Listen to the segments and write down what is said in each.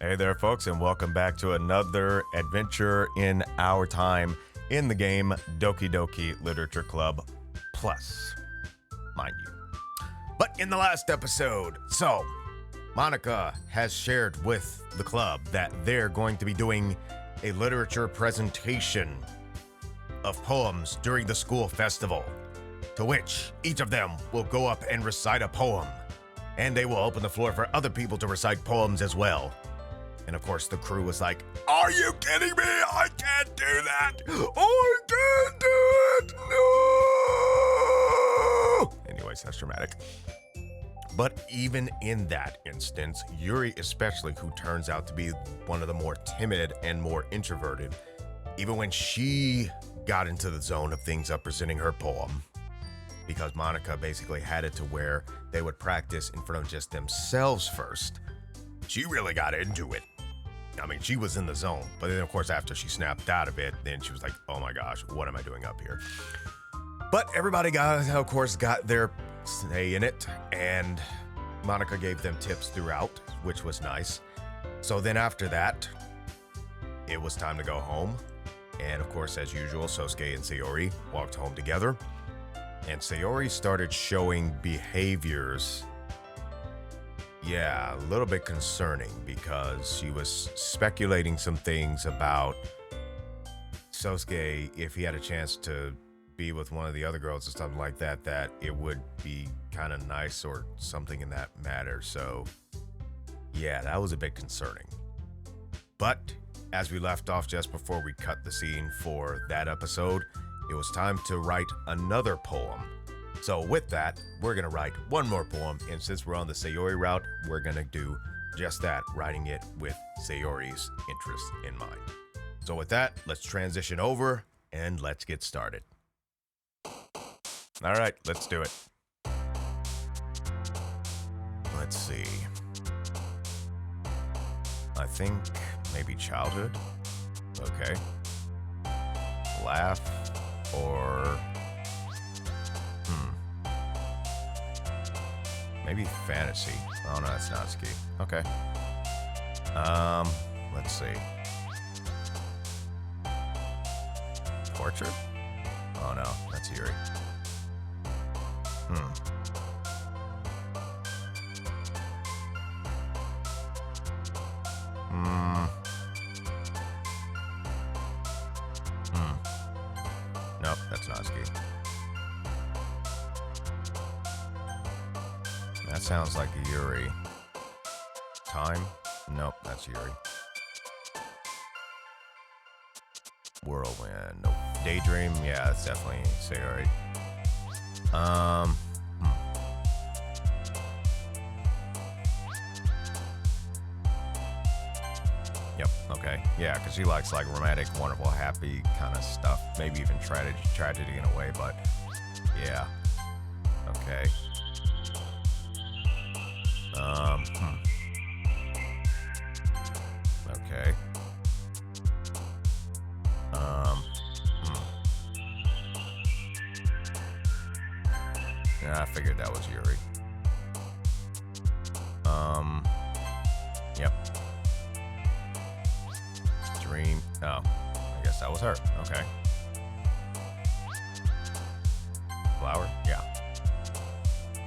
Hey there, folks, and welcome back to another adventure in our time in the game Doki Doki Literature Club Plus, mind you. But in the last episode, Monica has shared with the club that they're going to be doing a literature presentation of poems during the school festival, to which each of them will go up and recite a poem, and they will open the floor for other people to recite poems as well. And of course, the crew was like, "Are you kidding me? I can't do that! I can't do it! No!" Anyways, that's dramatic. But even in that instance, Yuri especially, who turns out to be one of the more timid and more introverted, even when she got into the zone of things of presenting her poem, because Monica basically had it to where they would practice in front of just themselves first, she really got into it. I mean, she was in the zone, but then of course after she snapped out of it, then she was like, "Oh my gosh, what am I doing up here?" But everybody got their say in it, and Monica gave them tips throughout, which was nice. So then after that, it was time to go home. And of course, as usual, Sosuke and Sayori walked home together. And Sayori started showing behaviors, a little bit concerning, because she was speculating some things about Sosuke, if he had a chance to be with one of the other girls or something like that, that it would be kind of nice or something in that matter. So that was a bit concerning. But as we left off just before we cut the scene for that episode, it was time to write another poem. So with that, we're going to write one more poem, and since we're on the Sayori route, we're going to do just that, writing it with Sayori's interests in mind. So with that, let's transition over and let's get started. All right, let's do it. Let's see. I think maybe childhood. Okay. Laugh or... maybe fantasy. Oh no, that's not ski. Okay. Let's see. Portrait? Oh no, that's Yuri. Nope, that's not ski. That sounds like a Yuri. Time? Nope, that's Yuri. Whirlwind. Nope. Daydream? Yeah, that's definitely Sayori. Yep, okay. Yeah, because she likes like romantic, wonderful, happy kind of stuff. Maybe even tragedy in a way, but yeah. Okay. Okay. Yeah, I figured that was Yuri. Yep. Dream. Oh, I guess that was her. Okay. Flower? Yeah.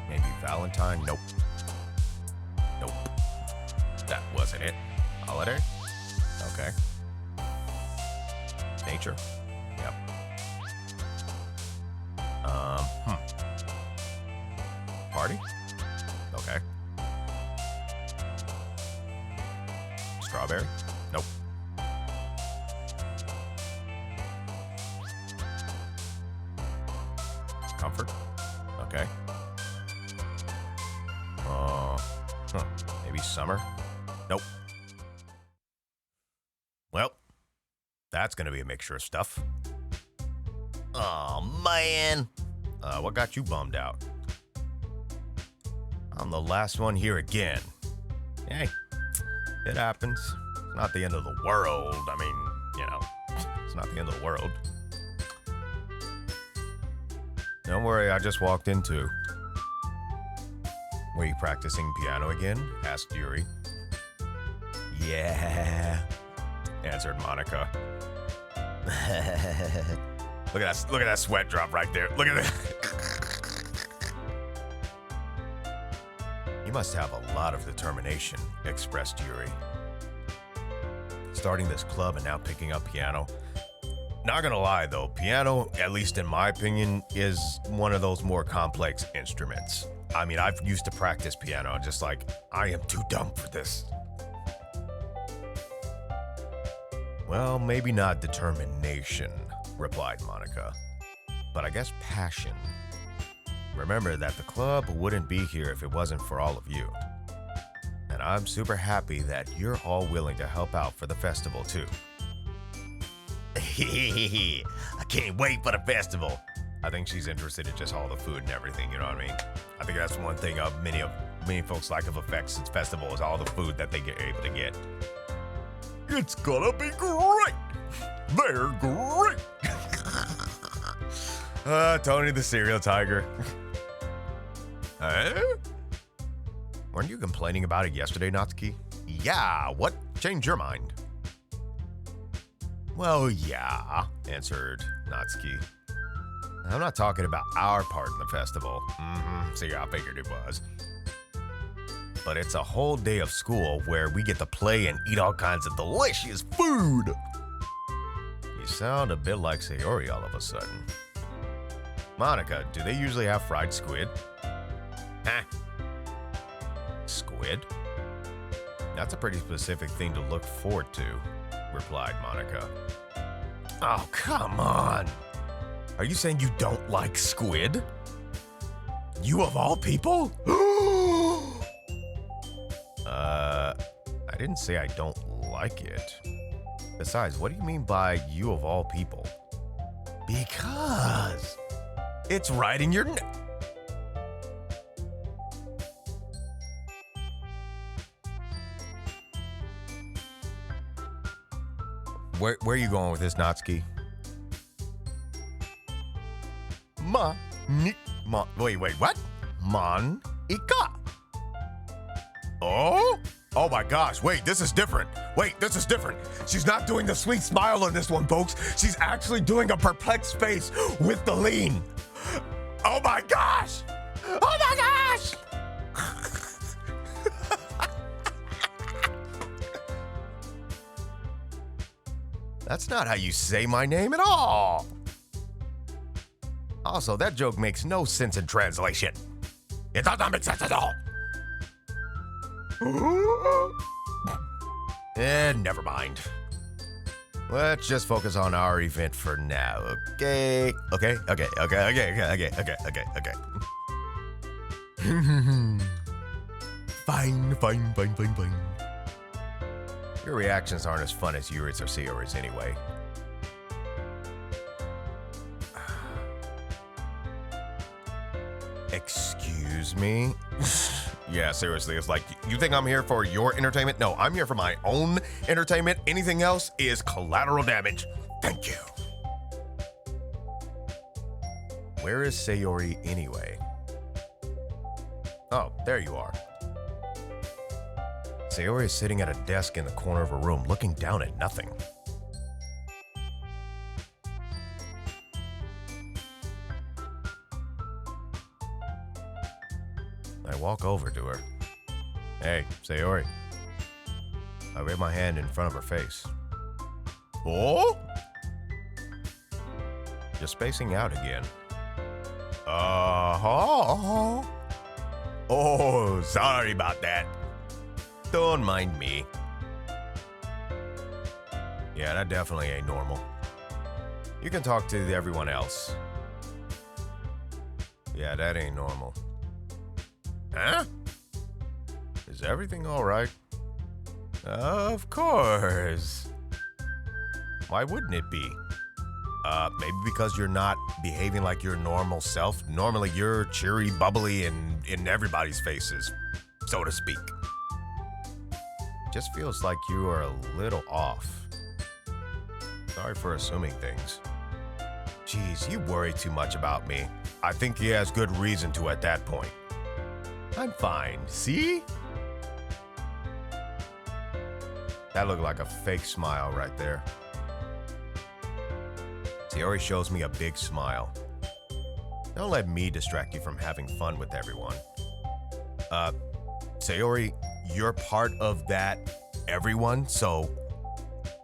Maybe Valentine? Nope. Nope. That wasn't it. Holiday? Okay. Nature? Yep. Party? Okay. Strawberry? Nope. Comfort? Okay. Maybe summer? Nope. Well, that's gonna be a mixture of stuff. Oh man. What got you bummed out? I'm the last one here again. Hey, it happens. It's not the end of the world. I mean, it's not the end of the world. Don't worry, I just walked into. Were you practicing piano again? Asked Yuri. Yeah, answered Monica. Look at that sweat drop right there. Look at that. You must have a lot of determination, expressed Yuri. Starting this club and now picking up piano. Not gonna lie though, piano, at least in my opinion, is one of those more complex instruments. I mean, I've used to practice piano, just like, I am too dumb for this. Well, maybe not determination, replied Monica, but I guess passion. Remember that the club wouldn't be here if it wasn't for all of you. And I'm super happy that you're all willing to help out for the festival too. I can't wait for the festival. I think she's interested in just all the food and everything, you know what I mean? I think that's one thing many folks like of Effects Festival is all the food that they get able to get. It's gonna be great! They're great! Tony the Serial Tiger. Weren't you complaining about it yesterday, Natsuki? Yeah, what changed your mind? Well, yeah, answered Natsuki. I'm not talking about our part in the festival. See, I figured it was. But it's a whole day of school where we get to play and eat all kinds of delicious food. You sound a bit like Sayori all of a sudden. Monica, do they usually have fried squid? Huh? Squid? That's a pretty specific thing to look forward to, replied Monica. Oh, come on. Are you saying you don't like squid? You of all people? I didn't say I don't like it. Besides, what do you mean by you of all people? Because it's right in your Where are you going with this, Natsuki? Wait, what? Ika. Oh my gosh, wait, this is different. She's not doing the sweet smile on this one, folks. She's actually doing a perplexed face with the lean. Oh my gosh! That's not how you say my name at all. Also, that joke makes no sense in translation. It does not make sense at all. Never mind. Let's just focus on our event for now, okay? Okay. Fine. Your reactions aren't as fun as Yuri's or Sayori's anyway. Excuse me? Yeah, seriously, it's like, you think I'm here for your entertainment? No, I'm here for my own entertainment. Anything else is collateral damage. Thank you. Where is Sayori anyway? Oh, there you are. Sayori is sitting at a desk in the corner of a room, looking down at nothing. I walk over to her. Hey, Sayori. I wave my hand in front of her face. Oh? You're spacing out again. Oh, sorry about that. Don't mind me. Yeah, that definitely ain't normal. You can talk to everyone else. Yeah, that ain't normal. Huh? Is everything all right? Of course. Why wouldn't it be? Maybe because you're not behaving like your normal self. Normally you're cheery, bubbly, and in everybody's faces, so to speak. Just feels like you are a little off. Sorry for assuming things. Jeez, you worry too much about me. I think he has good reason to at that point. I'm fine, see? That looked like a fake smile right there. Sayori shows me a big smile. Don't let me distract you from having fun with everyone. Sayori, you're part of that everyone, so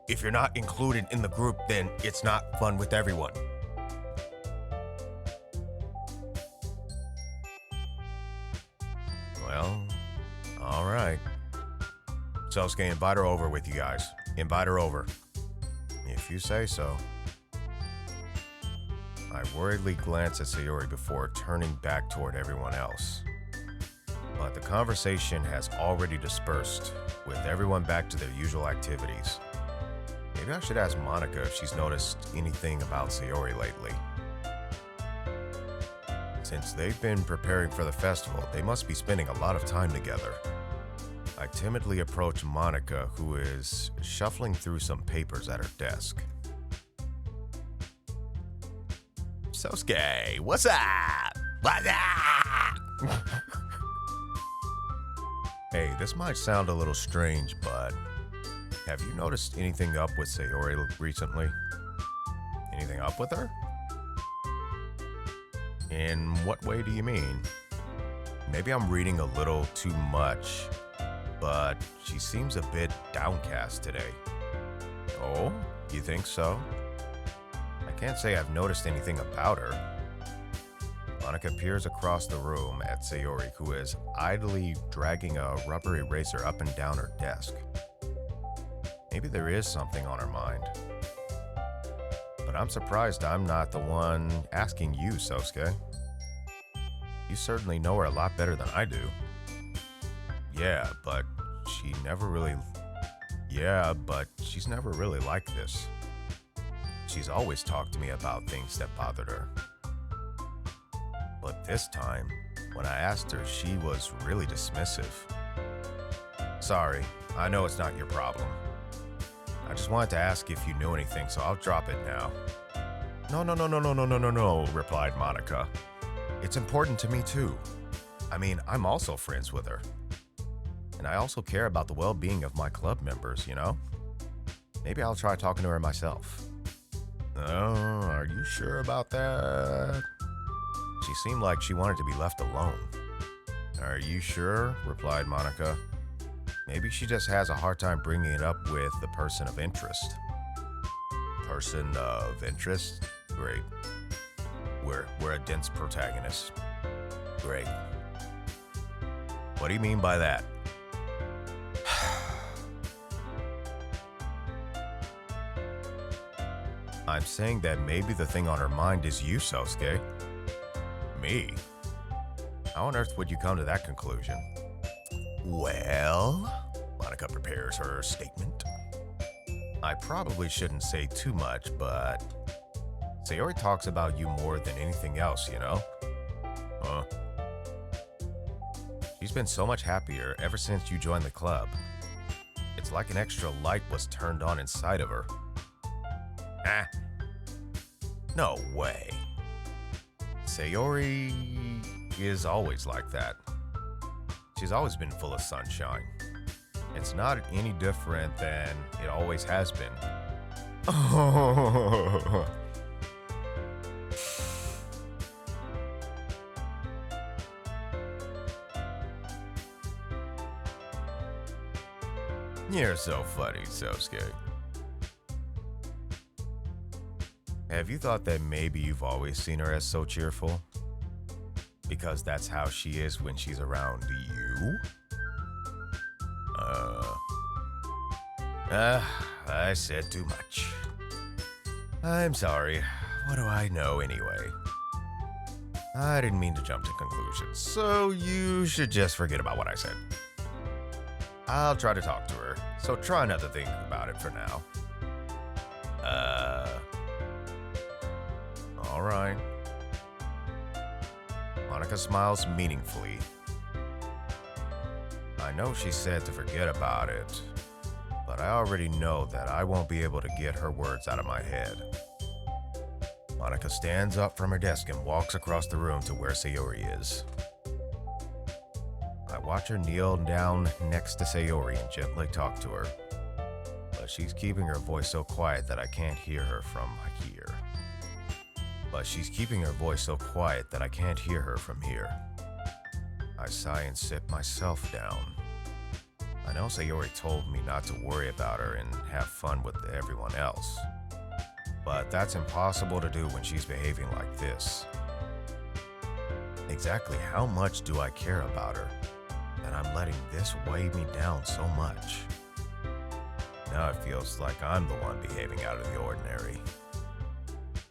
if you're not included in the group, then it's not fun with everyone. Well, all right. Sosuke, invite her over with you guys. Invite her over. If you say so. I worriedly glance at Sayori before turning back toward everyone else. But the conversation has already dispersed, with everyone back to their usual activities. Maybe I should ask Monica if she's noticed anything about Sayori lately. Since they've been preparing for the festival, they must be spending a lot of time together. I timidly approach Monica, who is shuffling through some papers at her desk. Sosuke, what's up? What's up? Hey, this might sound a little strange, but have you noticed anything up with Sayori recently? Anything up with her? In what way do you mean? Maybe I'm reading a little too much, but she seems a bit downcast today. Oh, you think so? I can't say I've noticed anything about her. Monica peers across the room at Sayori, who is idly dragging a rubber eraser up and down her desk. Maybe there is something on her mind. But I'm surprised I'm not the one asking you, Sosuke. You certainly know her a lot better than I do. Yeah, but she's never really like this. She's always talked to me about things that bothered her. But this time, when I asked her, she was really dismissive. Sorry, I know it's not your problem. I just wanted to ask if you knew anything, so I'll drop it now. No, replied Monica. It's important to me too. I mean, I'm also friends with her. And I also care about the well-being of my club members, you know? Maybe I'll try talking to her myself. Oh, are you sure about that? She seemed like she wanted to be left alone. Are you sure? Replied Monica. Maybe she just has a hard time bringing it up with the person of interest. Person of interest? Great. We're a dense protagonist. Great. What do you mean by that? I'm saying that maybe the thing on her mind is you, Sosuke. Me? How on earth would you come to that conclusion? Well, Monica prepares her statement. I probably shouldn't say too much, but Sayori talks about you more than anything else, you know? Huh? She's been so much happier ever since you joined the club. It's like an extra light was turned on inside of her. No way. Sayori is always like that. She's always been full of sunshine. It's not any different than it always has been. You're so funny, Sosuke. Have you thought that maybe you've always seen her as so cheerful? Because that's how she is when she's around you? I said too much. I'm sorry. What do I know anyway? I didn't mean to jump to conclusions, so you should just forget about what I said. I'll try to talk to her, so try not to think about it for now. All right. Monica smiles meaningfully. I know she said to forget about it, but I already know that I won't be able to get her words out of my head. Monica stands up from her desk and walks across the room to where Sayori is. I watch her kneel down next to Sayori and gently talk to her. But she's keeping her voice so quiet that I can't hear her from here. But she's keeping her voice so quiet that I can't hear her from here. I sigh and sit myself down. I know Sayori told me not to worry about her and have fun with everyone else. But that's impossible to do when she's behaving like this. Exactly how much do I care about her that I'm letting this weigh me down so much? Now it feels like I'm the one behaving out of the ordinary.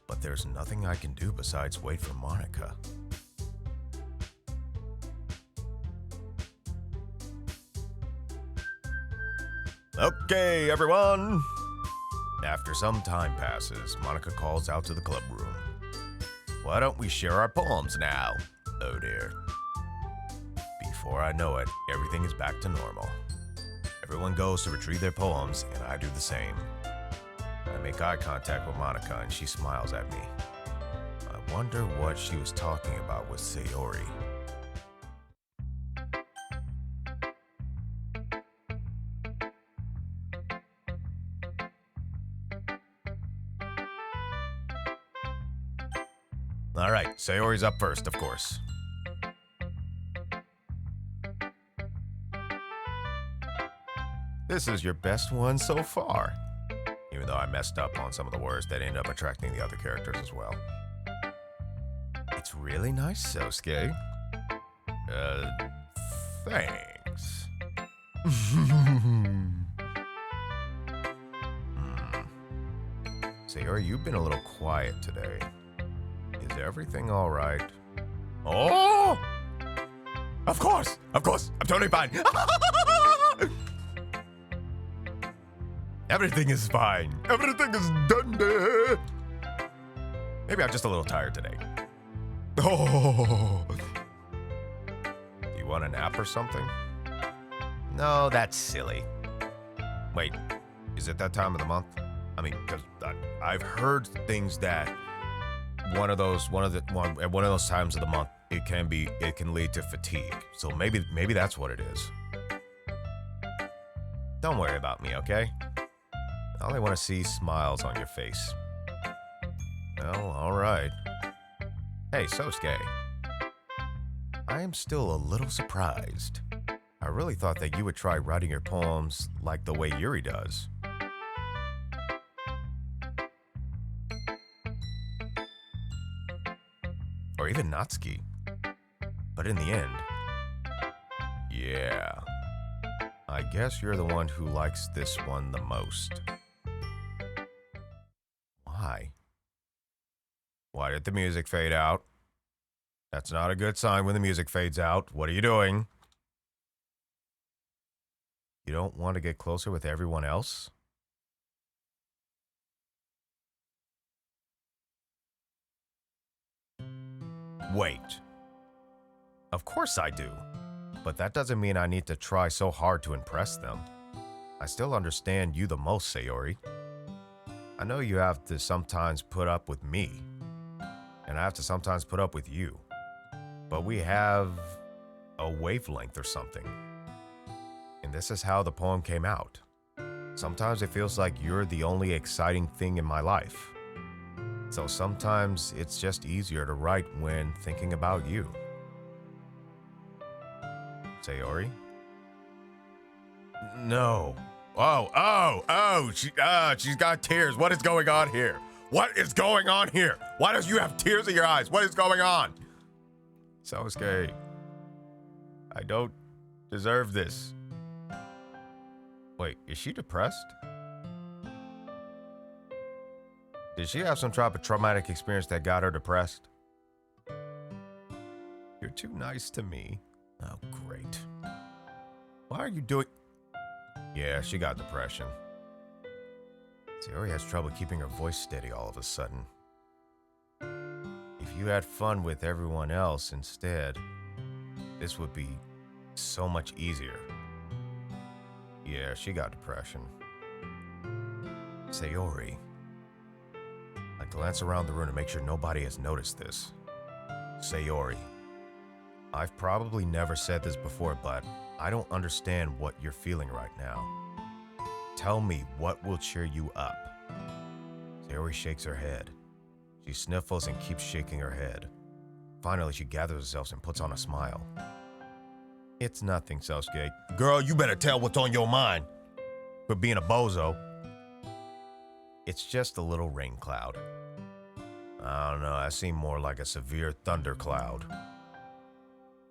But there's nothing I can do besides wait for Monica. Okay, everyone! After some time passes, Monica calls out to the club room. Why don't we share our poems now? Oh dear. Before I know it, everything is back to normal. Everyone goes to retrieve their poems, and I do the same. I make eye contact with Monica, and she smiles at me. I wonder what she was talking about with Sayori. All right, Sayori's up first, of course. This is your best one so far. Even though I messed up on some of the words that end up attracting the other characters as well. It's really nice, Sosuke. Thanks. Sayori, you've been a little quiet today. Is everything all right? Oh! Of course! I'm totally fine. Everything is fine. Everything is done. Maybe I'm just a little tired today. Oh! Do you want a nap or something? No, that's silly. Wait, is it that time of the month? I mean, because I've heard things that one of those times of the month it can lead to fatigue. So maybe that's what it is. Don't worry about me, okay? I only want to see smiles on your face. Well, all right. Hey, Sosuke. I am still a little surprised. I really thought that you would try writing your poems like the way Yuri does. Or even Natsuki. But in the end, yeah, I guess you're the one who likes this one the most. Why? Why did the music fade out? That's not a good sign when the music fades out. What are you doing? You don't want to get closer with everyone else? Wait. Of course I do. But that doesn't mean I need to try so hard to impress them. I still understand you the most, Sayori. I know you have to sometimes put up with me. And I have to sometimes put up with you. But we have a wavelength or something. And this is how the poem came out. Sometimes it feels like you're the only exciting thing in my life. So sometimes it's just easier to write when thinking about you. Sayori? No. She's got tears. What is going on here? What is going on here? Why does you have tears in your eyes? What is going on? Sosuke, I don't deserve this. Wait, is she depressed? Did she have some type of traumatic experience that got her depressed? You're too nice to me. Oh, great. Why are you doing... Yeah, she got depression. Sayori has trouble keeping her voice steady all of a sudden. If you had fun with everyone else instead, this would be so much easier. Yeah, she got depression. Sayori. I glance around the room to make sure nobody has noticed this. Sayori. I've probably never said this before, but I don't understand what you're feeling right now. Tell me what will cheer you up. Sayori shakes her head. She sniffles and keeps shaking her head. Finally, she gathers herself and puts on a smile. It's nothing, Sosuke. Girl, you better tell what's on your mind. Quit being a bozo. It's just a little rain cloud. I don't know, I seem more like a severe thundercloud.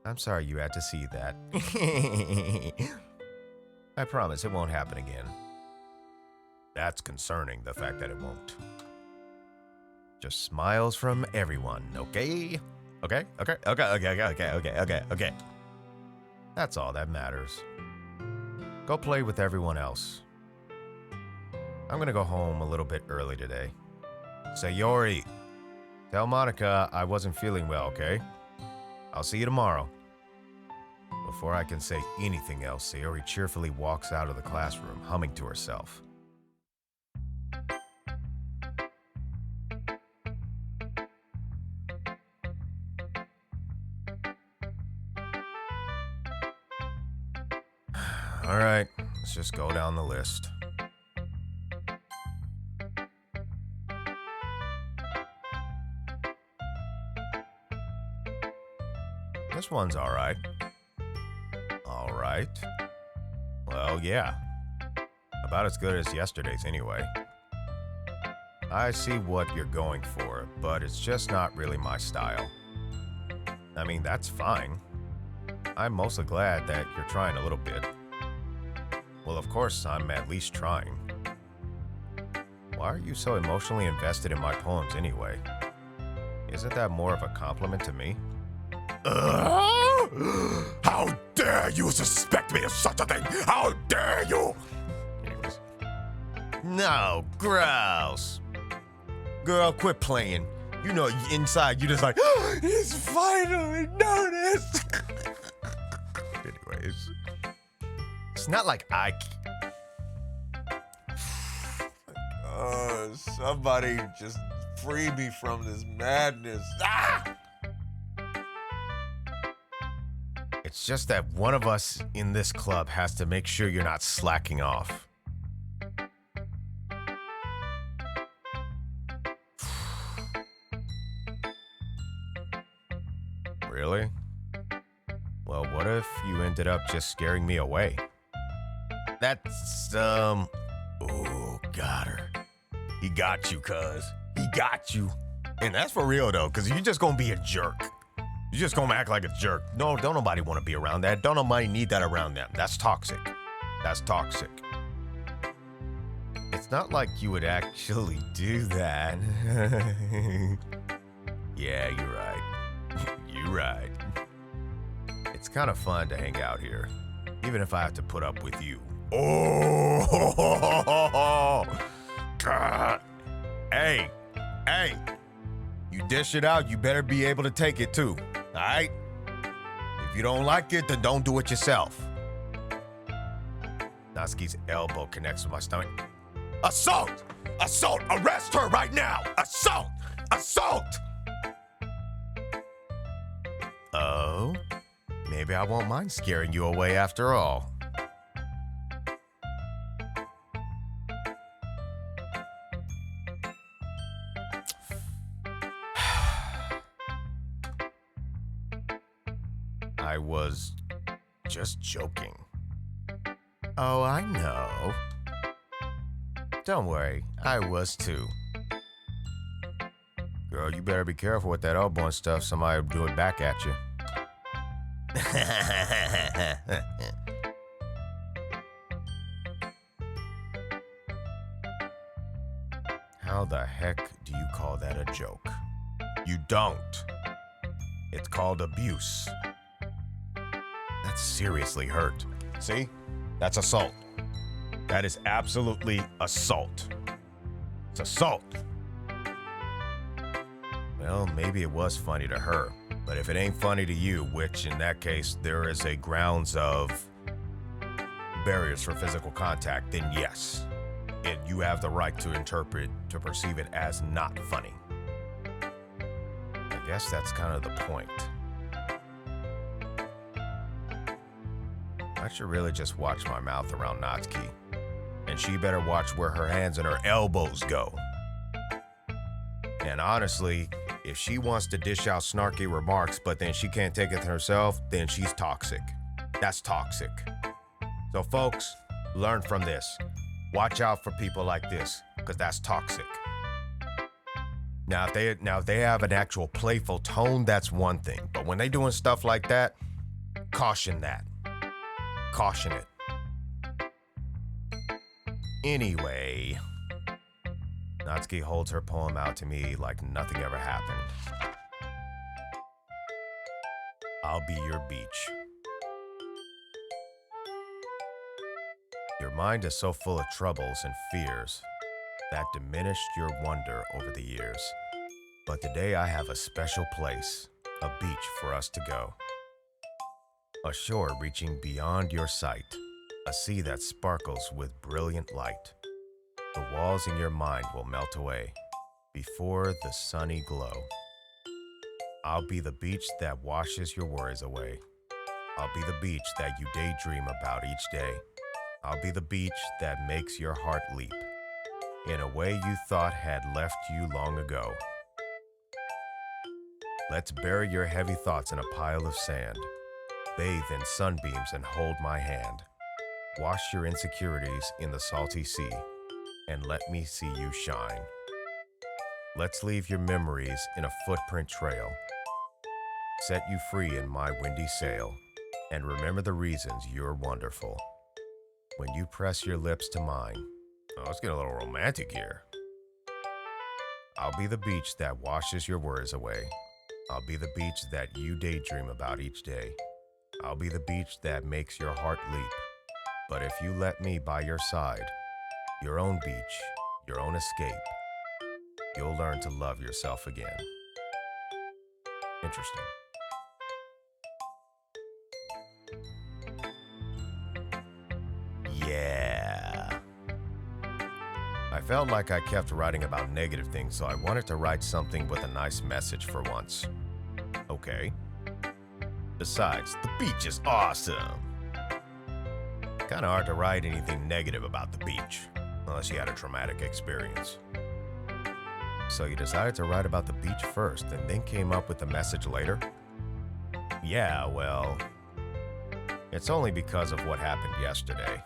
I'm sorry you had to see that. I promise it won't happen again. That's concerning, the fact that it won't. Just smiles from everyone, okay? Okay. That's all that matters. Go play with everyone else. I'm gonna go home a little bit early today. Sayori, tell Monica I wasn't feeling well, okay? I'll see you tomorrow. Before I can say anything else, Sayori cheerfully walks out of the classroom, humming to herself. All right, let's just go down the list. This one's all right. All right. Well, yeah. About as good as yesterday's anyway. I see what you're going for, but it's just not really my style. I mean, that's fine. I'm mostly glad that you're trying a little bit. Well, of course, I'm at least trying. Why are you so emotionally invested in my poems anyway? Isn't that more of a compliment to me? How dare you suspect me of such a thing? How dare you? Anyways. No, grouse. Girl, quit playing. You know, inside, you just like, it's finally noticed. Anyways. It's not like I... somebody just free me from this madness. Ah! It's just that one of us in this club has to make sure you're not slacking off. Really? Well, what if you ended up just scaring me away? That's, ooh, got her. He got you, cuz. He got you. And that's for real, though, because you're just gonna be a jerk. You're just gonna act like a jerk. No, don't nobody want to be around that. Don't nobody need that around them. That's toxic. That's toxic. It's not like you would actually do that. Yeah, you're right. You're right. It's kind of fun to hang out here, even if I have to put up with you. Oh! God. Hey. You dish it out, you better be able to take it too. Alright? If you don't like it, then don't do it yourself. Natsuki's elbow connects with my stomach. Assault! Assault! Arrest her right now! Assault! Assault! Oh? Maybe I won't mind scaring you away after all. I was just joking. Oh, I know. Don't worry, I was too. Girl, you better be careful with that elbow and stuff. Somebody will do it back at you. How the heck do you call that a joke? You don't. It's called abuse. That's seriously hurt. See? That's assault. That is absolutely assault. It's assault. Well, maybe it was funny to her, but if it ain't funny to you, which in that case there is a grounds of barriers for physical contact, then yes, you have the right to perceive it as not funny. I guess that's kind of the point. I should really just watch my mouth around Natsuki. then she better watch where her hands and her elbows go. And honestly, if she wants to dish out snarky remarks, but then she can't take it herself, then she's toxic. That's toxic. So folks, learn from this. Watch out for people like this, because that's toxic. Now, if they have an actual playful tone, that's one thing. But when they doing stuff like that, caution that. Caution it. Anyway, Natsuki holds her poem out to me like nothing ever happened. I'll be your beach. Your mind is so full of troubles and fears that diminished your wonder over the years. But today I have a special place, a beach for us to go. A shore reaching beyond your sight, a sea that sparkles with brilliant light. The walls in your mind will melt away before the sunny glow. I'll be the beach that washes your worries away. I'll be the beach that you daydream about each day. I'll be the beach that makes your heart leap in a way you thought had left you long ago. Let's bury your heavy thoughts in a pile of sand. Bathe in sunbeams and hold my hand. Wash your insecurities in the salty sea and let me see you shine. Let's leave your memories in a footprint trail. Set you free in my windy sail and remember the reasons you're wonderful. When you press your lips to mine, let's get a little romantic here. I'll be the beach that washes your worries away. I'll be the beach that you daydream about each day. I'll be the beach that makes your heart leap. But if you let me by your side, your own beach, your own escape, you'll learn to love yourself again. Interesting. Yeah. I felt like I kept writing about negative things, so I wanted to write something with a nice message for once. Okay. Besides, the beach is awesome. Kinda hard to write anything negative about the beach, unless you had a traumatic experience. So you decided to write about the beach first and then came up with the message later? Yeah, well, it's only because of what happened yesterday.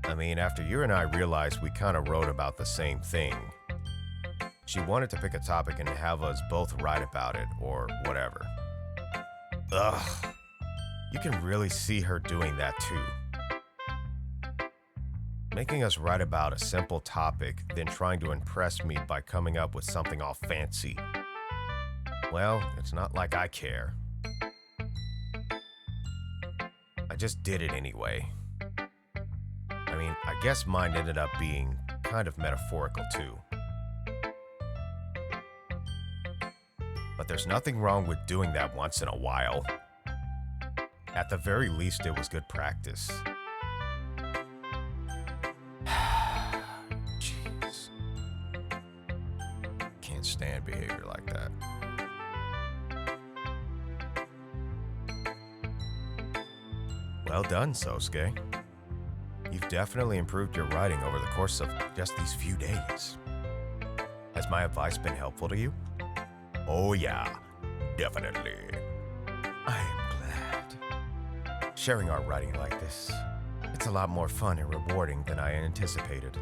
I mean, after you and I realized we kind of wrote about the same thing, she wanted to pick a topic and have us both write about it or whatever. Ugh, you can really see her doing that too. Making us write about a simple topic, then trying to impress me by coming up with something all fancy. Well, it's not like I care. I just did it anyway. I mean, I guess mine ended up being kind of metaphorical too. But there's nothing wrong with doing that once in a while. At the very least, it was good practice. Jeez. Can't stand behavior like that. Well done, Sosuke. You've definitely improved your writing over the course of just these few days. Has my advice been helpful to you? Oh yeah, definitely. I am glad. Sharing our writing like this, it's a lot more fun and rewarding than I anticipated.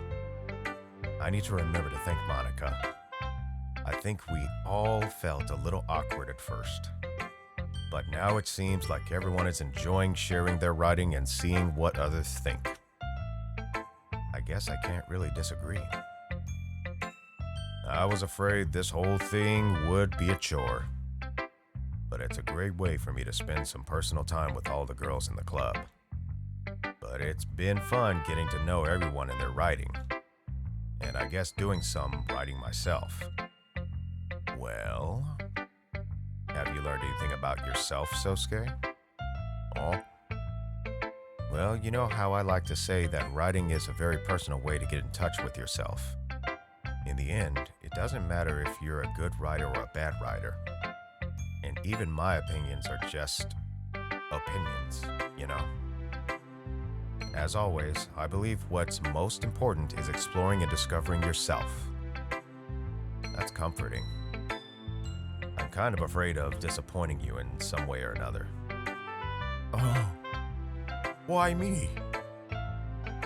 I need to remember to thank Monica. I think we all felt a little awkward at first. But now it seems like everyone is enjoying sharing their writing and seeing what others think. I guess I can't really disagree. I was afraid this whole thing would be a chore. But it's a great way for me to spend some personal time with all the girls in the club. But it's been fun getting to know everyone in their writing. And I guess doing some writing myself. Well, have you learned anything about yourself, Sosuke? Oh? Well, you know how I like to say that writing is a very personal way to get in touch with yourself. In the end, it doesn't matter if you're a good writer or a bad writer. And even my opinions are just opinions, you know? As always, I believe what's most important is exploring and discovering yourself. That's comforting. I'm kind of afraid of disappointing you in some way or another. Oh, why me?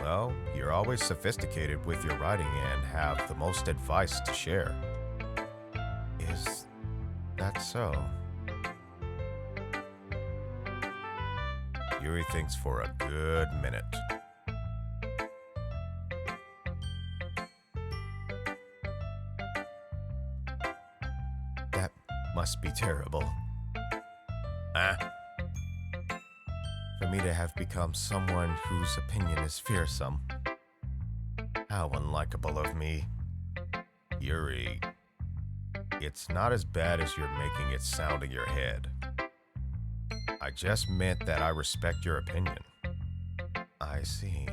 Well, you're always sophisticated with your writing and have the most advice to share. Is that so? Yuri thinks for a good minute. That must be terrible. For me to have become someone whose opinion is fearsome. How unlikable of me. Yuri, it's not as bad as you're making it sound in your head. I just meant that I respect your opinion. I see.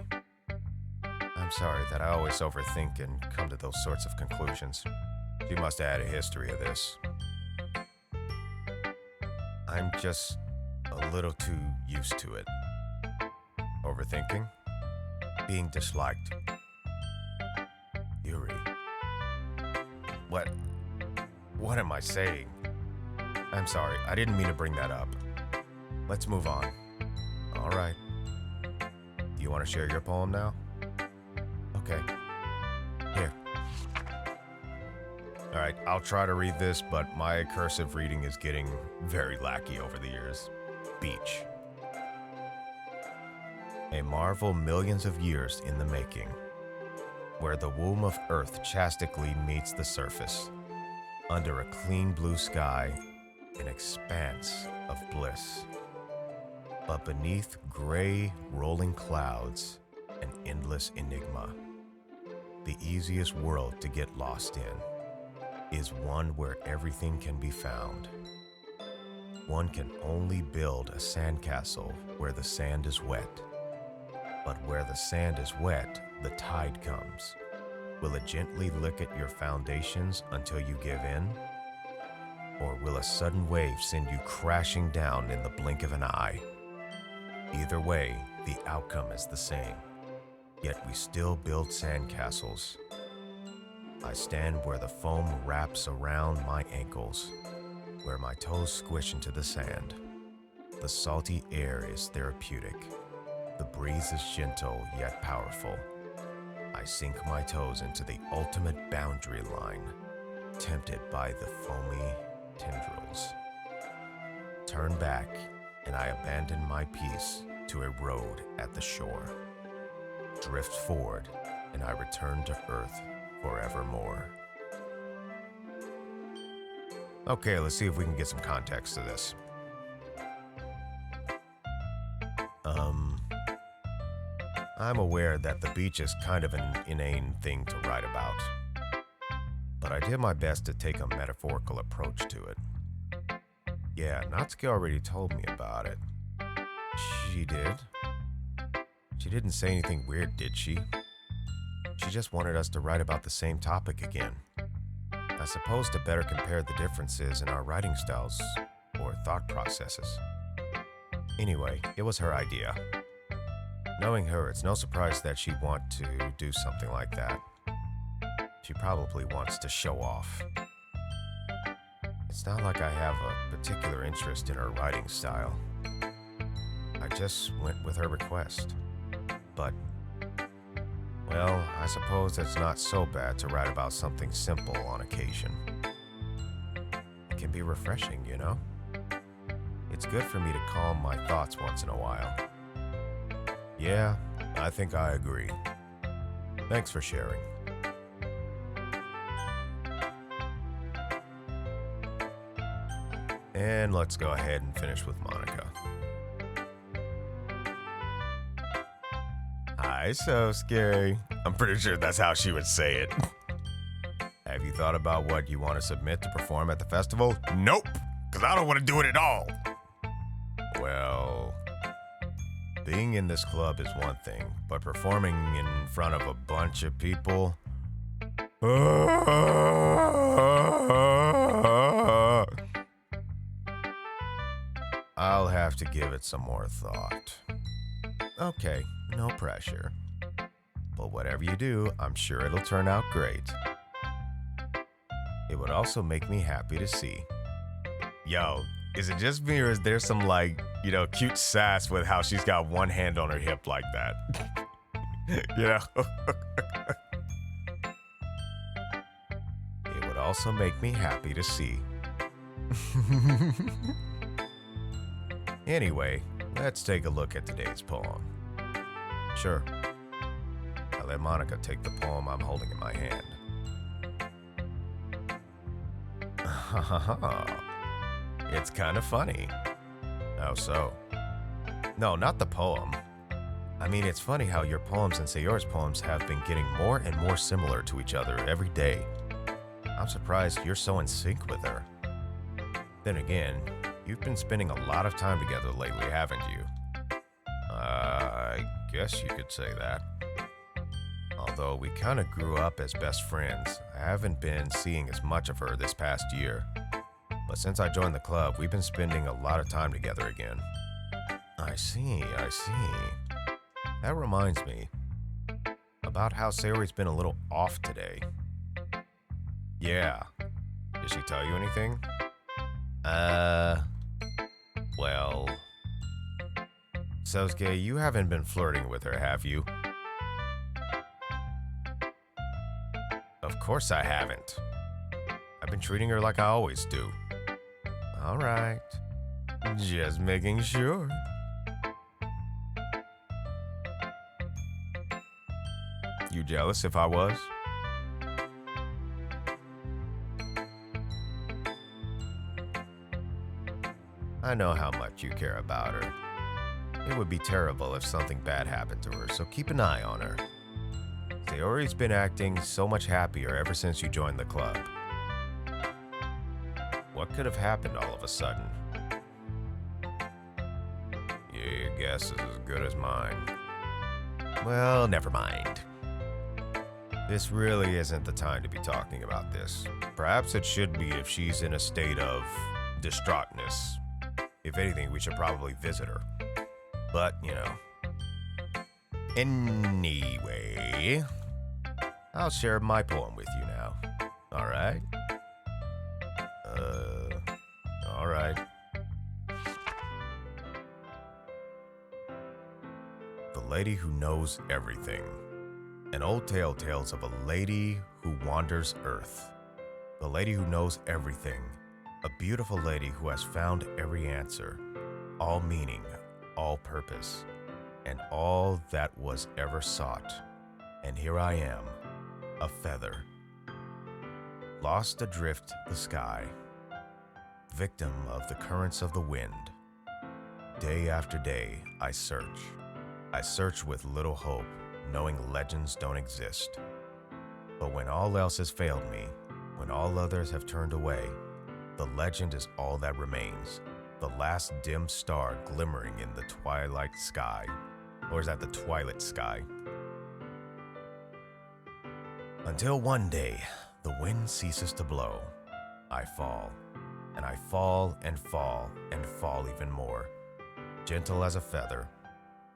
I'm sorry that I always overthink and come to those sorts of conclusions. She must have had a history of this. I'm just a little too used to it. Overthinking? Being disliked. Yuri. What am I saying? I'm sorry, I didn't mean to bring that up. Let's move on. All right. Do you want to share your poem now? Okay. Here. All right, I'll try to read this, but my cursive reading is getting very lackey over the years. Beach. A marvel millions of years in the making, where the womb of earth chastically meets the surface, under a clean blue sky, an expanse of bliss. But beneath gray, rolling clouds, an endless enigma. The easiest world to get lost in is one where everything can be found. One can only build a sandcastle where the sand is wet. But where the sand is wet, the tide comes. Will it gently lick at your foundations until you give in? Or will a sudden wave send you crashing down in the blink of an eye? Either way, the outcome is the same. Yet we still build sandcastles. I stand where the foam wraps around my ankles, where my toes squish into the sand. The salty air is therapeutic. The breeze is gentle yet powerful. I sink my toes into the ultimate boundary line, tempted by the foamy tendrils. Turn back, and I abandon my peace to a road at the shore. Drift forward, and I return to earth forevermore. Okay, let's see if we can get some context to this. I'm aware that the beach is kind of an inane thing to write about, but I did my best to take a metaphorical approach to it. Yeah, Natsuki already told me about it. She did? She didn't say anything weird, did she? She just wanted us to write about the same topic again. I suppose to better compare the differences in our writing styles or thought processes. Anyway, it was her idea. Knowing her, it's no surprise that she'd want to do something like that. She probably wants to show off. It's not like I have a particular interest in her writing style. I just went with her request. But, well, I suppose it's not so bad to write about something simple on occasion. It can be refreshing, you know? It's good for me to calm my thoughts once in a while. Yeah, I think I agree. Thanks for sharing. And let's go ahead and finish with Monica. Hi, so scary. I'm pretty sure that's how she would say it. Have you thought about what you want to submit to perform at the festival? Nope, because I don't want to do it at all. Well, being in this club is one thing, but performing in front of a bunch of people... I'll have to give it some more thought. Okay, no pressure. But whatever you do, I'm sure it'll turn out great. It would also make me happy to see. Yo, is it just me or is there some cute sass with how she's got one hand on her hip like that? you know? It would also make me happy to see. Anyway, let's take a look at today's poem. Sure. I'll let Monica take the poem I'm holding in my hand. It's kind of funny. How so? No, not the poem. I mean, it's funny how your poems and Sayori's poems have been getting more and more similar to each other every day. I'm surprised you're so in sync with her. Then again, you've been spending a lot of time together lately, haven't you? I guess you could say that. Although we kind of grew up as best friends, I haven't been seeing as much of her this past year. But since I joined the club, we've been spending a lot of time together again. I see. That reminds me about how Sayori's been a little off today. Yeah. Did she tell you anything? Well... Sosuke, you haven't been flirting with her, have you? Of course I haven't. I've been treating her like I always do. All right. Just making sure. You jealous if I was? I know how much you care about her. It would be terrible if something bad happened to her, so keep an eye on her. Sayori's been acting so much happier ever since you joined the club. What could have happened all of a sudden? Your guess is as good as mine. Well, never mind. This really isn't the time to be talking about this. Perhaps it should be if she's in a state of distraughtness. If anything, we should probably visit her. But, Anyway, I'll share my poem with you now. All right? All right. The Lady Who Knows Everything. An old tale tells of a lady who wanders Earth. The lady who knows everything. A beautiful lady who has found every answer, all meaning, all purpose, and all that was ever sought. And here I am, a feather, lost adrift the sky, victim of the currents of the wind. Day after day, I search with little hope, knowing legends don't exist. But when all else has failed me, when all others have turned away, the legend is all that remains, the last dim star glimmering in the twilight sky. Or is that the twilight sky? Until one day, the wind ceases to blow. I fall, and I fall and fall and fall even more. Gentle as a feather,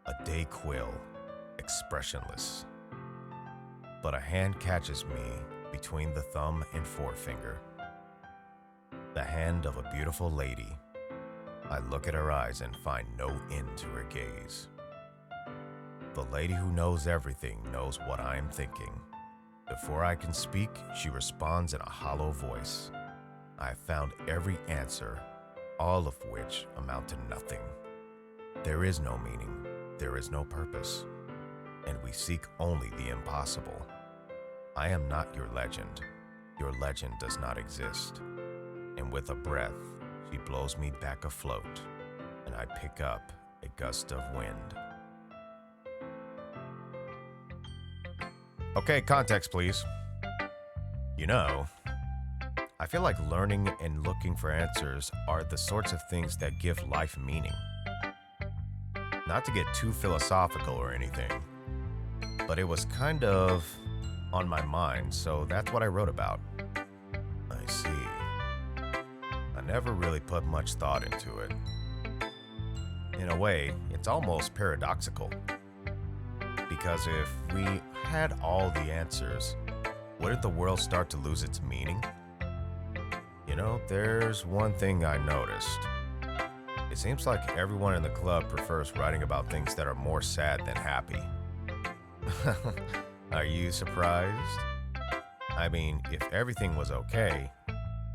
a day quill, expressionless. But a hand catches me between the thumb and forefinger. The hand of a beautiful lady. I look at her eyes and find no end to her gaze. The lady who knows everything knows what I am thinking. Before I can speak, she responds in a hollow voice. I have found every answer, all of which amount to nothing. There is no meaning, there is no purpose, and we seek only the impossible. I am not your legend does not exist. And with a breath, she blows me back afloat, and I pick up a gust of wind. Okay, context, please. I feel like learning and looking for answers are the sorts of things that give life meaning. Not to get too philosophical or anything, but it was kind of on my mind, so that's what I wrote about. I see. I never really put much thought into it. In a way, It's almost paradoxical. Because if we had all the answers, wouldn't the world start to lose its meaning? You know, there's one thing I noticed. It seems like everyone in the club prefers writing about things that are more sad than happy. Are you surprised? I mean, if everything was okay,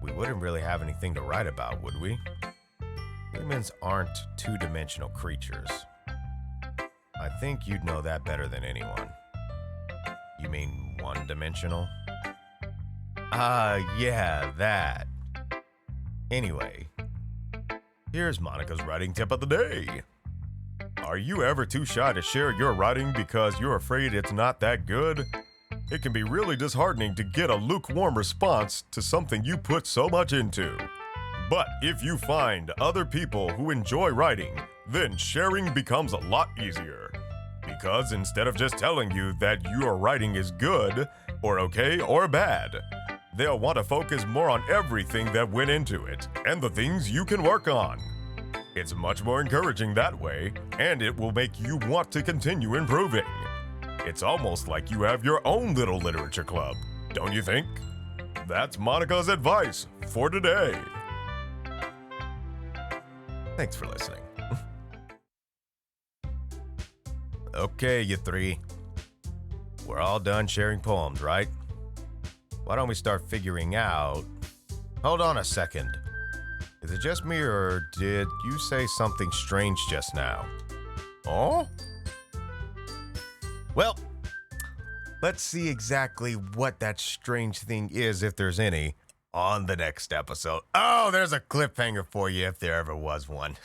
we wouldn't really have anything to write about, would we? Humans aren't two-dimensional creatures. I think you'd know that better than anyone. You mean one-dimensional? Yeah, that. Anyway, here's Monica's writing tip of the day. Are you ever too shy to share your writing because you're afraid it's not that good? It can be really disheartening to get a lukewarm response to something you put so much into. But if you find other people who enjoy writing, then sharing becomes a lot easier. Because instead of just telling you that your writing is good, or okay, or bad, they'll want to focus more on everything that went into it, and the things you can work on. It's much more encouraging that way, and it will make you want to continue improving. It's almost like you have your own little literature club, don't you think? That's Monica's advice for today. Thanks for listening. Okay, you three. We're all done sharing poems, right? Why don't we start figuring out... Hold on a second. Is it just me, or did you say something strange just now? Oh? Well, let's see exactly what that strange thing is, if there's any, on the next episode. Oh, there's a cliffhanger for you if there ever was one.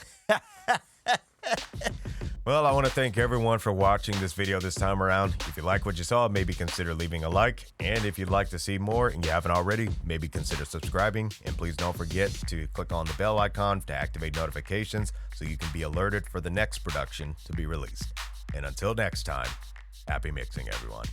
Well, I want to thank everyone for watching this video this time around. If you like what you saw, maybe consider leaving a like. And if you'd like to see more and you haven't already, maybe consider subscribing. And please don't forget to click on the bell icon to activate notifications so you can be alerted for the next production to be released. And until next time, happy mixing, everyone.